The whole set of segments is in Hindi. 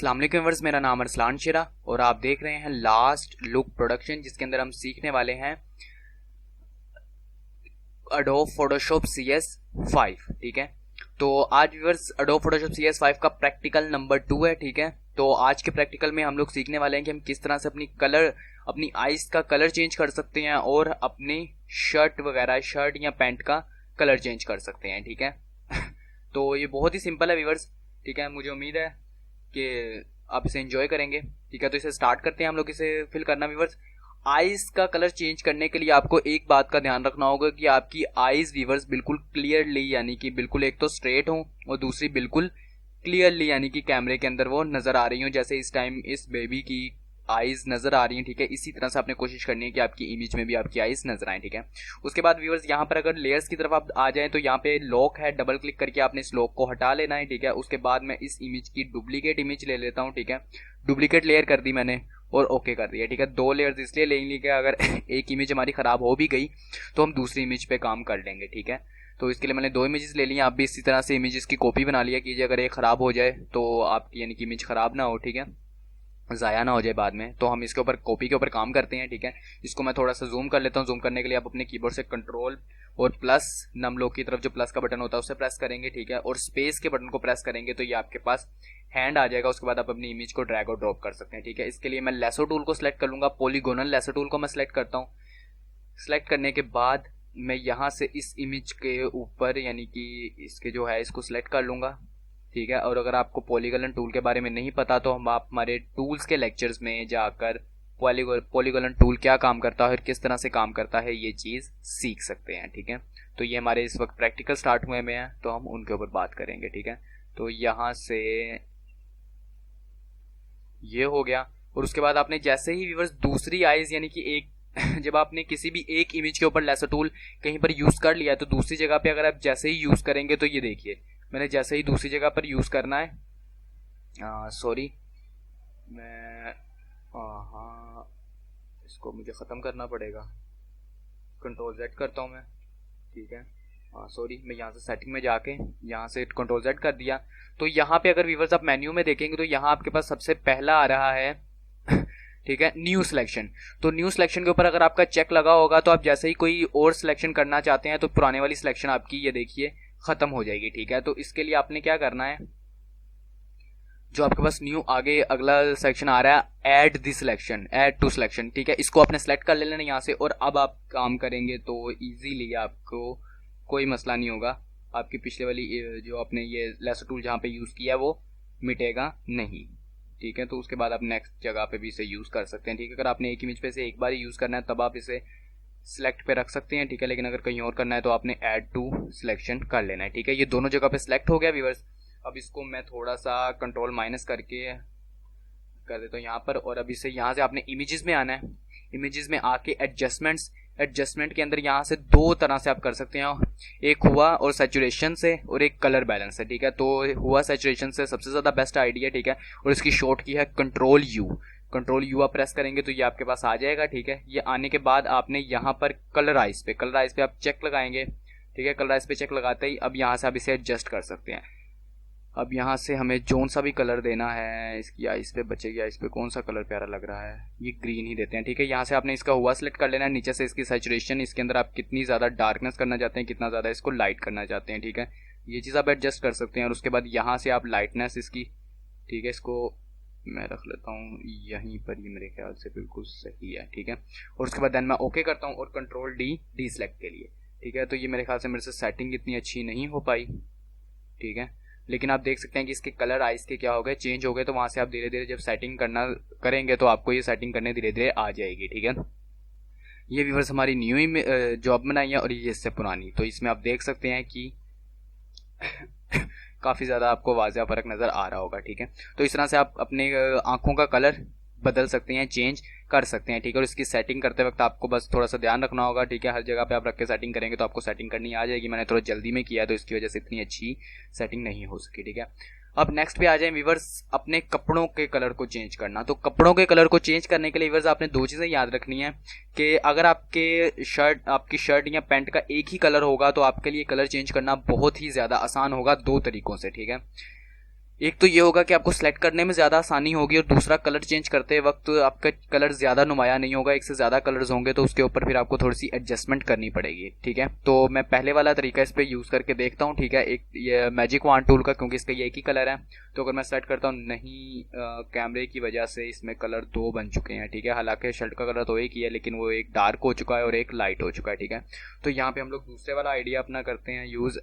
अस्सलाम वालेकुम व्यूअर्स, मेरा नाम अरसलान शिरा और आप देख रहे हैं लास्ट लुक प्रोडक्शन, जिसके अंदर हम सीखने वाले हैं एडोब फोटोशॉप CS5। ठीक है, तो आज व्यूअर्स एडोब फोटोशॉप CS5 का प्रैक्टिकल नंबर 2 है। ठीक है, तो आज के प्रैक्टिकल में हम लोग सीखने वाले हैं कि हम किस तरह से अपनी आइज का कलर चेंज कर सकते हैं और अपनी शर्ट या पैंट का कलर चेंज कर सकते हैं। ठीक है तो ये बहुत ही सिंपल है व्यूअर्स। ठीक है, मुझे उम्मीद है कि आप इसे एंजॉय करेंगे। ठीक है, तो इसे स्टार्ट करते हैं हम लोग इसे फिल करना। व्यूअर्स, आइज का कलर चेंज करने के लिए आपको एक बात का ध्यान रखना होगा कि आपकी आइज व्यूअर्स बिल्कुल क्लियरली, यानी कि बिल्कुल एक तो स्ट्रेट हो और दूसरी बिल्कुल क्लियरली, यानी कि कैमरे के अंदर वो नजर आ रही हो, जैसे इस टाइम इस बेबी की आइज नजर आ रही है। ठीक है, इसी तरह से आपने कोशिश करनी है कि आपकी इमेज में भी आपकी आइज नजर आए। ठीक है, उसके बाद व्यूअर्स यहाँ पर अगर लेयर्स की तरफ आप आ जाएं तो यहाँ पे लॉक है, डबल क्लिक करके आपने इस लॉक को हटा लेना है। ठीक है, उसके बाद मैं इस इमेज की डुप्लीकेट इमेज ले लेता हूँ। ठीक है, डुप्लीकेट लेयर कर दी मैंने और ओके कर दिया। ठीक है, 2 लेयर्स इसलिए लेंगे कि अगर एक इमेज हमारी खराब हो भी गई तो हम दूसरी इमेज पे काम कर लेंगे। ठीक है, तो इसके लिए मैंने 2 इमेजेस ले ली। आप भी इसी तरह से इमेजेस की कॉपी बना लिया कीजिए, अगर ये खराब हो जाए तो आपकी यानी कि इमेज खराब ना हो। ठीक है, ज़ाया ना हो जाए बाद में। तो हम इसके ऊपर कॉपी के ऊपर काम करते हैं। ठीक है, इसको मैं थोड़ा सा जूम कर लेता हूँ। जूम करने के लिए आप अपने कीबोर्ड से कंट्रोल और प्लस नम लोग की तरफ जो प्लस का बटन होता है उसे प्रेस करेंगे। ठीक है, और स्पेस के बटन को प्रेस करेंगे तो ये आपके पास हैंड आ जाएगा। उसके बाद आप अपनी इमेज को ड्रैग और ड्रॉप कर सकते हैं। ठीक है, इसके लिए मैं लेसो टूल को सिलेक्ट कर लूंगा। पॉलीगोनल लेसो टूल को मैं सिलेक्ट करता हूँ। सिलेक्ट करने के बाद मैं यहाँ से इस इमेज के ऊपर, यानी कि इसके जो है इसको सिलेक्ट कर लूंगा। ठीक है, और अगर आपको पॉलीगोनल टूल के बारे में नहीं पता तो हम आप हमारे टूल्स के लेक्चर्स में जाकर पॉलीगोनल टूल क्या काम करता है और किस तरह से काम करता है ये चीज़ सीख सकते हैं। ठीक है, तो ये हमारे इस वक्त प्रैक्टिकल स्टार्ट हुए में हैं तो हम उनके ऊपर बात करेंगे। ठीक है, तो यहाँ से ये हो गया। और उसके बाद आपने जैसे ही व्यूअर्स दूसरी आइज, यानी कि एक जब आपने किसी भी एक इमेज के ऊपर लेसर टूल कहीं पर यूज कर लिया है तो दूसरी जगह पे अगर आप जैसे ही यूज करेंगे तो ये देखिए मैंने जैसे ही दूसरी जगह पर यूज करना है, सॉरी मैं हाँ इसको मुझे ख़त्म करना पड़ेगा। कंट्रोल Z करता हूँ मैं। ठीक है, सॉरी मैं यहाँ से सेटिंग में जाके यहाँ से कंट्रोल Z कर दिया। तो यहाँ पे अगर व्यूअर्स आप मेन्यू में देखेंगे तो यहाँ आपके पास सबसे पहला आ रहा है ठीक है, न्यू सिलेक्शन। तो न्यू सिलेक्शन के ऊपर अगर आपका चेक लगा होगा तो आप जैसे ही कोई और सिलेक्शन करना चाहते हैं तो पुराने वाली सिलेक्शन आपकी ये देखिए खत्म हो जाएगी। ठीक है, तो इसके लिए आपने क्या करना है, जो आपके पास न्यू आगे अगला सेक्शन आ रहा है add the selection, add to selection. ठीक है, इसको आपने सेलेक्ट कर लेना यहाँ से और अब आप काम करेंगे तो इजीली आपको कोई मसला नहीं होगा। आपकी पिछले वाली जो आपने ये लेसर टूल जहाँ पे यूज किया वो मिटेगा नहीं। ठीक है, तो उसके बाद आप नेक्स्ट जगह पे भी इसे यूज कर सकते हैं। ठीक है, अगर आपने एक इमेज पे से एक बार ही यूज करना है तब आप इसे सिलेक्ट पे रख सकते हैं। ठीक है, लेकिन अगर कहीं और करना है तो आपने ऐड टू सिलेक्शन कर लेना है। ठीक है, ये दोनों जगह पे सिलेक्ट हो गया व्यूअर्स। अब इसको मैं थोड़ा सा कंट्रोल माइनस करके कर देता हूँ यहाँ पर, और अब इसे यहाँ से आपने इमेजेस में आना है। इमेजेस में आके एडजस्टमेंट के अंदर यहाँ से 2 तरह से आप कर सकते हैं, एक हुआ और सैचुरेशन से और एक कलर बैलेंस से। ठीक है, तो हुआ सैचुरेशन से सबसे ज़्यादा बेस्ट आइडिया। ठीक है, और इसकी शॉर्ट की है कंट्रोल यू आप प्रेस करेंगे तो ये आपके पास आ जाएगा। ठीक है, ये आने के बाद आपने यहाँ पर कलर आइज पे आप चेक लगाएंगे। ठीक है, कलर आइज पे चेक लगाते ही अब यहाँ से आप इसे एडजस्ट कर सकते हैं। अब यहाँ से हमें जोन सा भी कलर देना है, इसकी आइस पे बचेगी, आइस पे कौन सा कलर प्यारा लग रहा है, ये ग्रीन ही देते हैं। ठीक है, यहाँ से आपने इसका हुआ सिलेक्ट कर लेना है। नीचे से इसकी सैचुरेशन, इसके अंदर आप कितनी ज़्यादा डार्कनेस करना चाहते हैं, कितना ज़्यादा इसको लाइट करना चाहते हैं। ठीक है, ये चीज़ आप एडजस्ट कर सकते हैं। और उसके बाद यहाँ से आप लाइटनेस इसकी, ठीक है, इसको मैं रख लेता हूँ यहीं पर, ये मेरे ख्याल से बिल्कुल सही है। ठीक है, और उसके बाद देन मैं ओके करता हूँ और कंट्रोल डी सिलेक्ट के लिए। ठीक है, तो ये मेरे ख्याल से मेरे से सेटिंग इतनी अच्छी नहीं हो पाई। ठीक है, लेकिन आप देख सकते हैं कि इसके कलर आइज के क्या हो गए, चेंज हो गए। तो वहाँ से आप धीरे धीरे जब सेटिंग करेंगे तो आपको ये सेटिंग करने धीरे धीरे आ जाएगी। ठीक है, ये व्यूअर्स हमारी न्यू ही जॉब बनाई है और ये इससे पुरानी, तो इसमें आप देख सकते हैं कि काफ़ी ज़्यादा आपको वाज़ेह फ़र्क नज़र आ रहा होगा। ठीक है, तो इस तरह से आप अपने आँखों का कलर बदल सकते हैं, चेंज कर सकते हैं। ठीक है, और इसकी सेटिंग करते वक्त आपको बस थोड़ा सा ध्यान रखना होगा। ठीक है, हर जगह पे आप रख के सेटिंग करेंगे तो आपको सेटिंग करनी आ जाएगी। मैंने थोड़ा जल्दी में किया तो इसकी वजह से इतनी अच्छी सेटिंग नहीं हो सकी। ठीक है, अब नेक्स्ट पे आ जाए व्यूअर्स, अपने कपड़ों के कलर को चेंज करना। तो कपड़ों के कलर को चेंज करने के लिए व्यूअर्स आपने 2 चीज़ें याद रखनी है कि अगर आपकी शर्ट या पैंट का एक ही कलर होगा तो आपके लिए कलर चेंज करना बहुत ही ज़्यादा आसान होगा 2 तरीकों से। ठीक है, एक तो ये होगा कि आपको सेलेक्ट करने में ज़्यादा आसानी होगी, और दूसरा कलर चेंज करते वक्त आपका कलर ज़्यादा नुमाया नहीं होगा। एक से ज़्यादा कलर्स होंगे तो उसके ऊपर फिर आपको थोड़ी सी एडजस्टमेंट करनी पड़ेगी, ठीक है। तो मैं पहले वाला तरीका इस पर यूज़ करके देखता हूँ, ठीक है। एक ये मैजिक वांड टूल का, क्योंकि इसका ये एक ही कलर है, तो अगर मैं सेलेक्ट करता हूँ, नहीं कैमरे की वजह से इसमें कलर 2 बन चुके हैं, ठीक है। हालांकि शर्ट का कलर तो एक ही है, लेकिन वो एक डार्क हो चुका है और एक लाइट हो चुका है, ठीक है। तो यहाँ पे हम लोग दूसरे वाला आइडिया अपना करते हैं यूज़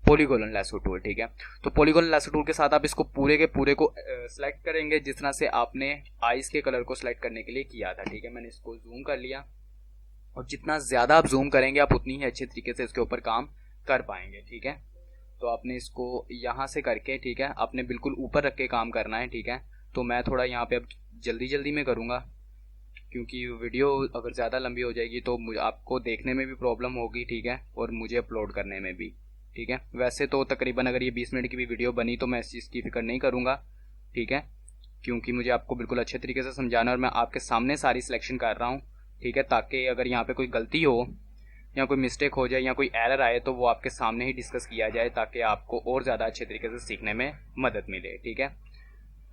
पॉलीगोनल लैसो टूल, ठीक है। तो पॉलीगोनल लैसो टूल के साथ आप इसको पूरे के पूरे को सिलेक्ट करेंगे जिस तरह से आपने आइस के कलर को सिलेक्ट करने के लिए किया था, ठीक है। मैंने इसको जूम कर लिया, और जितना ज़्यादा आप जूम करेंगे आप उतनी ही अच्छे तरीके से इसके ऊपर काम कर पाएंगे, ठीक है। तो आपने इसको यहाँ से करके, ठीक है, आपने बिल्कुल ऊपर रख के काम करना है, ठीक है। तो मैं थोड़ा यहाँ पे अब जल्दी जल्दी में करूँगा, क्योंकि वीडियो अगर ज़्यादा लंबी हो जाएगी तो आपको देखने में भी प्रॉब्लम होगी, ठीक है, और मुझे अपलोड करने में भी, ठीक है। वैसे तो तकरीबन अगर ये 20 मिनट की भी वीडियो बनी तो मैं इस चीज़ की फिक्र नहीं करूँगा, ठीक है, क्योंकि मुझे आपको बिल्कुल अच्छे तरीके से समझाना है और मैं आपके सामने सारी सिलेक्शन कर रहा हूँ, ठीक है, ताकि अगर यहाँ पे कोई गलती हो या कोई मिस्टेक हो जाए या कोई एरर आए तो वो आपके सामने ही डिस्कस किया जाए, ताकि आपको और ज़्यादा अच्छे तरीके से सीखने में मदद मिले, ठीक है।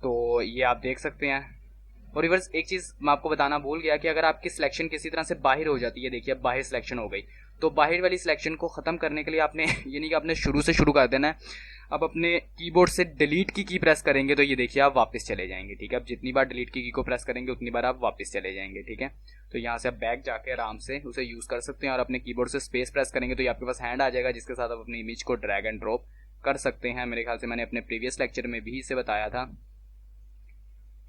तो ये आप देख सकते हैं। और रिवर्स एक चीज़ मैं आपको बताना भूल गया कि अगर आपकी सिलेक्शन किसी तरह से बाहर हो जाती है, देखिए अब बाहर सिलेक्शन हो गई, तो बाहर वाली सिलेक्शन को ख़त्म करने के लिए आपने ये नहीं कि आपने शुरू से शुरू कर देना है। अब अपने कीबोर्ड से डिलीट की प्रेस करेंगे तो ये देखिए आप वापस चले जाएंगे, ठीक है। अब जितनी बार डिलीट की को प्रेस करेंगे उतनी बार आप वापस चले जाएंगे, ठीक है। तो यहाँ से आप बैक जाके आराम से उसे यूज़ कर सकते हैं, और अपने कीबोर्ड से स्पेस प्रेस करेंगे तो ये आपके पास हैंड आ जाएगा जिसके साथ आप अपनी इमेज को ड्रैग एंड ड्रॉप कर सकते हैं। मेरे ख्याल से मैंने अपने प्रीवियस लेक्चर में भी इसे बताया था,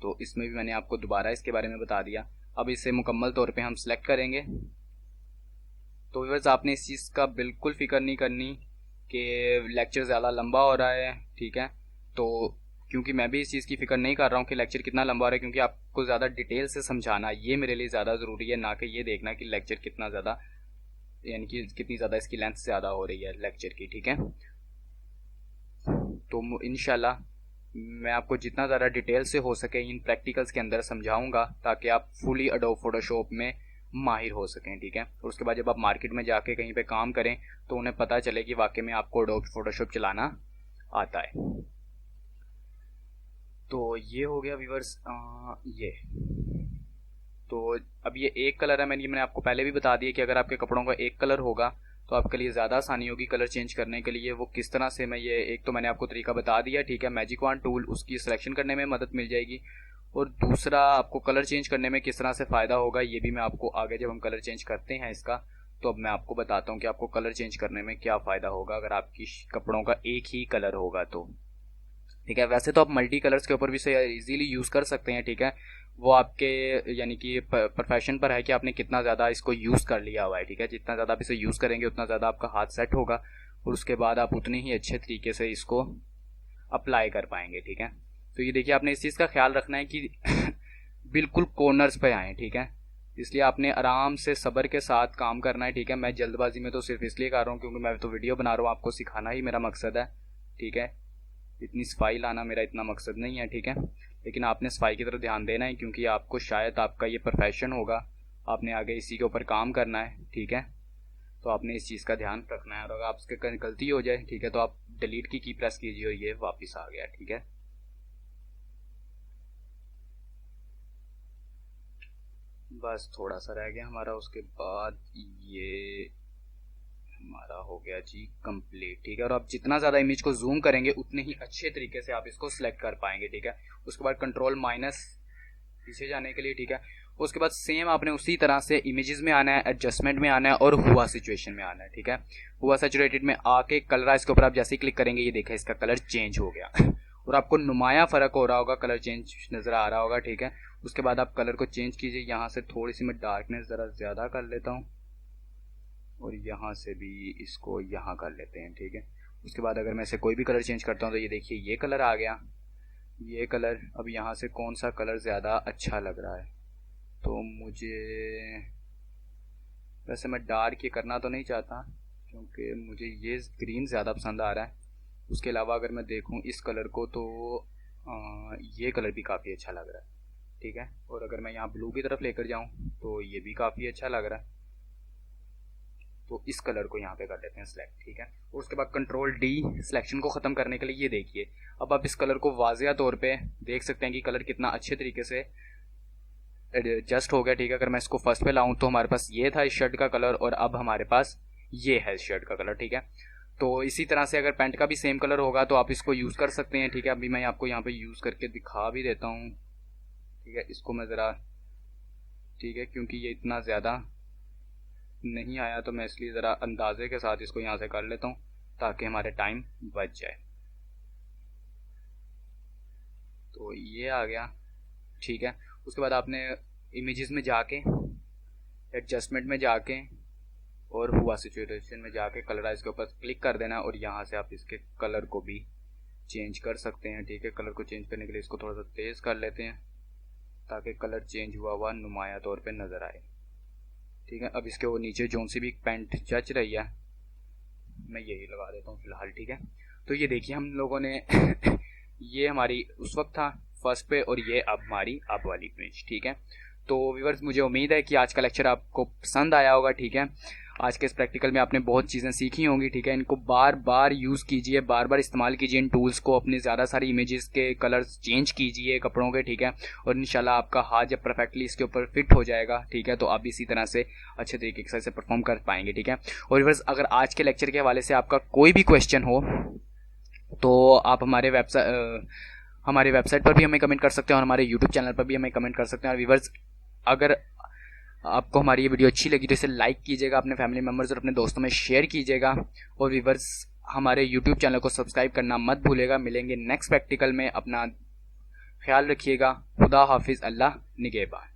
तो इसमें भी मैंने आपको दोबारा इसके बारे में बता दिया। अब इसे मुकम्मल तौर पे हम सिलेक्ट करेंगे। तो व्यूअर्स आपने इस चीज़ का बिल्कुल फिक्र नहीं करनी कि लेक्चर ज़्यादा लंबा हो रहा है, ठीक है। तो क्योंकि मैं भी इस चीज़ की फिक्र नहीं कर रहा हूँ कि लेक्चर कितना लंबा हो रहा है, क्योंकि आपको ज़्यादा डिटेल से समझाना ये मेरे लिए ज़्यादा ज़रूरी है, ना कि ये देखना कि लेक्चर कितना ज़्यादा, यानी कि कितनी ज़्यादा इसकी लेंथ ज़्यादा हो रही है लेक्चर की, ठीक है। तो इंशाल्लाह मैं आपको जितना ज़्यादा डिटेल से हो सके इन प्रैक्टिकल्स के अंदर समझाऊंगा, ताकि आप फुली एडोब फोटोशॉप में माहिर हो सकें, ठीक है। और उसके बाद जब आप मार्केट में जाके कहीं पे काम करें तो उन्हें पता चले कि वाकई में आपको एडोब फोटोशॉप चलाना आता है। तो ये हो गया व्यूअर्स, ये तो अब ये एक कलर है। मैंने आपको पहले भी बता दिया कि अगर आपके कपड़ों का एक कलर होगा तो आपके लिए ज़्यादा आसानी होगी कलर चेंज करने के लिए। वो किस तरह से, मैं ये एक तो मैंने आपको तरीका बता दिया, ठीक है, मैजिक वांड टूल, उसकी सिलेक्शन करने में मदद मिल जाएगी। और दूसरा आपको कलर चेंज करने में किस तरह से फ़ायदा होगा ये भी मैं आपको आगे जब हम कलर चेंज करते हैं इसका, तो अब मैं आपको बताता हूँ कि आपको कलर चेंज करने में क्या फ़ायदा होगा अगर आपकी कपड़ों का एक ही कलर होगा तो, ठीक है। वैसे तो आप मल्टी कलर्स के ऊपर भी इसे इजीली यूज़ कर सकते हैं, ठीक है। वो आपके यानी कि प्रोफेशन पर है कि आपने कितना ज़्यादा इसको यूज़ कर लिया हुआ है, ठीक है। जितना ज़्यादा आप इसे यूज़ करेंगे उतना ज़्यादा आपका हाथ सेट होगा, और उसके बाद आप उतने ही अच्छे तरीके से इसको अप्लाई कर पाएंगे, ठीक है। तो ये देखिए आपने इस चीज़ का ख्याल रखना है कि बिल्कुल कॉर्नर्स पे आए, ठीक है। इसलिए आपने आराम से सब्र के साथ काम करना है, ठीक है। मैं जल्दबाजी में तो सिर्फ इसलिए कर रहा हूँ क्योंकि मैं तो वीडियो बना रहा हूँ, आपको सिखाना ही मेरा मकसद है, ठीक है। इतनी सफाई लाना मेरा इतना मकसद नहीं है, ठीक है। लेकिन आपने सफाई की तरफ ध्यान देना है क्योंकि आपको शायद आपका ये प्रोफेशन होगा, आपने आगे इसी के ऊपर काम करना है, ठीक है। तो आपने इस चीज़ का ध्यान रखना है, और अगर आपसे गलती हो जाए, ठीक है, तो आप डिलीट की प्रेस कीजिए और ये वापस आ गया, ठीक है। बस थोड़ा सा रह गया हमारा, उसके बाद ये हमारा हो गया जी कंप्लीट, ठीक है। और आप जितना ज़्यादा इमेज को जूम करेंगे उतने ही अच्छे तरीके से आप इसको सिलेक्ट कर पाएंगे, ठीक है। उसके बाद कंट्रोल माइनस पीछे जाने के लिए, ठीक है। उसके बाद सेम आपने उसी तरह से इमेजेस में आना है, एडजस्टमेंट में आना है और हुआ सिचुएशन में आना है, ठीक है। हुआ सैचुरेटेड में आके कलर इसके ऊपर आप जैसे ही क्लिक करेंगे ये देखा इसका कलर चेंज हो गया और आपको नुमाया फ़र्क हो रहा होगा, कलर चेंज नज़र आ रहा होगा, ठीक है। उसके बाद आप कलर को चेंज कीजिए, यहाँ से थोड़ी सी मैं डार्कनेस ज़रा ज़्यादा कर लेता हूँ और यहाँ से भी इसको यहाँ कर लेते हैं, ठीक है। उसके बाद अगर मैं इसे कोई भी कलर चेंज करता हूँ तो ये देखिए ये कलर आ गया, ये कलर। अब यहाँ से कौन सा कलर ज़्यादा अच्छा लग रहा है, तो मुझे वैसे मैं डार्क ये करना तो नहीं चाहता क्योंकि मुझे ये ग्रीन ज़्यादा पसंद आ रहा है। उसके अलावा अगर मैं देखूँ इस कलर को तो ये कलर भी काफ़ी अच्छा लग रहा है, ठीक है। और अगर मैं यहाँ ब्लू की तरफ लेकर जाऊँ तो ये भी काफ़ी अच्छा लग रहा है। तो इस कलर को यहाँ पे कर लेते हैं सिलेक्ट, ठीक है। और उसके बाद कंट्रोल डी सिलेक्शन को ख़त्म करने के लिए ये देखिए, अब आप इस कलर को वाज़िया तौर पे देख सकते हैं कि कलर कितना अच्छे तरीके से एडजस्ट हो गया, ठीक है। अगर मैं इसको फर्स्ट पे लाऊं तो हमारे पास ये था इस शर्ट का कलर और अब हमारे पास ये है इस शर्ट का कलर, ठीक है। तो इसी तरह से अगर पैंट का भी सेम कलर होगा तो आप इसको यूज़ कर सकते हैं, ठीक है। अभी मैं आपको यहाँ पे यूज़ करके दिखा भी देता हूँ, ठीक है। इसको मैं ज़रा, ठीक है, क्योंकि ये इतना ज़्यादा नहीं आया तो मैं इसलिए ज़रा अंदाजे के साथ इसको यहाँ से कर लेता हूँ ताकि हमारे टाइम बच जाए। तो ये आ गया, ठीक है। उसके बाद आपने इमेजेस में जाके एडजस्टमेंट में जाके और हुआ सिचुएशन में जाके कलराइज के ऊपर क्लिक कर देना और यहाँ से आप इसके कलर को भी चेंज कर सकते हैं, ठीक है। कलर को चेंज करने के लिए इसको थोड़ा सा तेज़ कर लेते हैं ताकि कलर चेंज हुआ हुआ नुमाया तौर पे नज़र आए, ठीक है। अब इसके वो नीचे जो सी भी पैंट जच रही है मैं यही लगा देता हूँ फ़िलहाल, ठीक है। तो ये देखिए हम लोगों ने ये हमारी उस वक्त था फर्स्ट पे और ये अब हमारी अब वाली इमेज, ठीक है। तो व्यूअर्स मुझे उम्मीद है कि आज का लेक्चर आपको पसंद आया होगा, ठीक है। आज के इस प्रैक्टिकल में आपने बहुत चीज़ें सीखी होंगी, ठीक है। इनको बार बार यूज़ कीजिए, बार बार इस्तेमाल कीजिए इन टूल्स को, अपनी ज़्यादा सारी इमेजेस के कलर्स चेंज कीजिए कपड़ों के, ठीक है। और इंशाल्लाह आपका हाथ जब परफेक्टली इसके ऊपर फिट हो जाएगा, ठीक है, तो आप इसी तरह से अच्छे तरीके से परफॉर्म कर पाएंगे, ठीक है। और व्यूअर्स अगर आज के लेक्चर के हवाले से आपका कोई भी क्वेश्चन हो तो आप हमारे वेबसाइट पर भी हमें कमेंट कर सकते हैं और हमारे यूट्यूब चैनल पर भी हमें कमेंट कर सकते हैं। और व्यूअर्स अगर आपको हमारी ये वीडियो अच्छी लगी तो इसे लाइक कीजिएगा, अपने फैमिली मेम्बर्स और अपने दोस्तों में शेयर कीजिएगा और व्यूअर्स हमारे यूट्यूब चैनल को सब्सक्राइब करना मत भूलिएगा। मिलेंगे नेक्स्ट प्रैक्टिकल में, अपना ख्याल रखिएगा। खुदा हाफिज़, अल्लाह निगहबान।